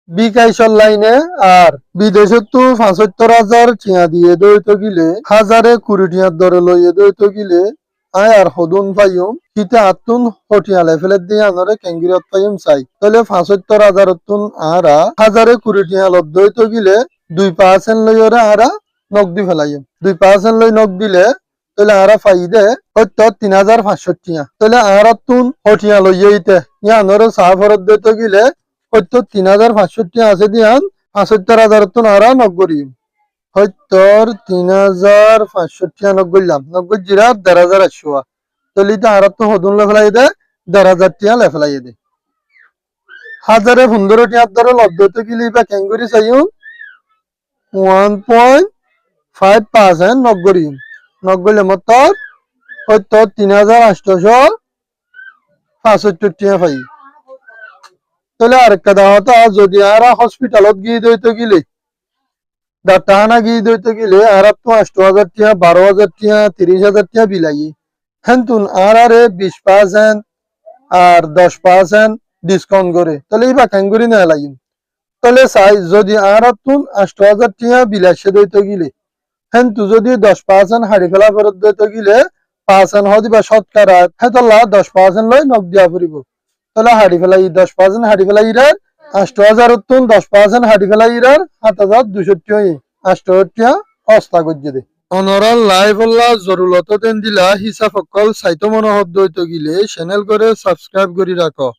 বিকাইশর লাইনে আর বিদেশে তো ৭৫,০০০ টিয়া দিয়ে দইতো গিলে ১,০২০ দরে লইয়ে দইতো গিলে আয় আর হদুন পাইম হিতে আত্তুন হটিয়ালে ফেলে দিয়ে আনরে কেঙ্গিরত পাইম চাই তাহলে ৭৫,০০০ তুন আরা ১,০২০ লত দইতো গিলে 2% লইরে আরা নক দি ফেলাইম 2% লই নক দিলে তাহলে আরা পাই দে হয়তো ৩,৫০০ টিয়া তাহলে আরা তুন হটিয়া লইয়ে ইতে আনরে চা ফরত দইতো গিলে হয়তো ৩,৫০০ টিয়া আছে দিয়ান ৭৫,০০০ তুন আরা নক করিম হয়তো ৩,৫০০ টিয়া নক করলাম নক জিরা ১,৫০০ তাহলে এটা আরা তো হদুন লে ফেলাই দে ১,৫০০ টিয়া লে ফেলাই দে ১,০১৫ টিয়ার দরে লত দইতো গিলে বা কেঙ্গুরি চাইম 1.5% নক করিম নক করলে মতর হয়তো ৩,৮৭৫ টিয়া পাই তাহলে আরেকটা দাওয়াত যদি আরা হসপিটালত গিয়ে দইতো গিলে ডাক্তারখানা গিয়ে দইতো গিলে আরা তো ৮,০০০ টিয়া ১২,০০০ টিয়া ৩০,০০০ টিয়া বিলাই হেনতুন আর আরে 20% আর 10% ডিসকাউন্ট করে তাহলে এই বাকাঙ্গুরি না লাগিম তাহলে চাই যদি আর তুন ৮,০০০ টিয়া বিলাসে দইতো গিলে হেন্তু যদি 10% হারি ফেলা ফেরত দইতো গিলে 5% হদি বা শতকরা হেতলা 10% লই নক দিয়া ফুরিব তাহলে হারি ফেলাই 10% হারি ফেলাই ইরার ৮,০০০ তুন 10% হারি ফেলাই ইরার ৭,২০০ টিয়া ৮,০০০ টিয়া অস্তা গজ্জে দে অনরাল লাইভ আল্লাহ জরুরত দেন দিলা হিসাব অকল সাইতো মনোহব দইতো গিলে চ্যানেল করে সাবস্ক্রাইব করি রাখো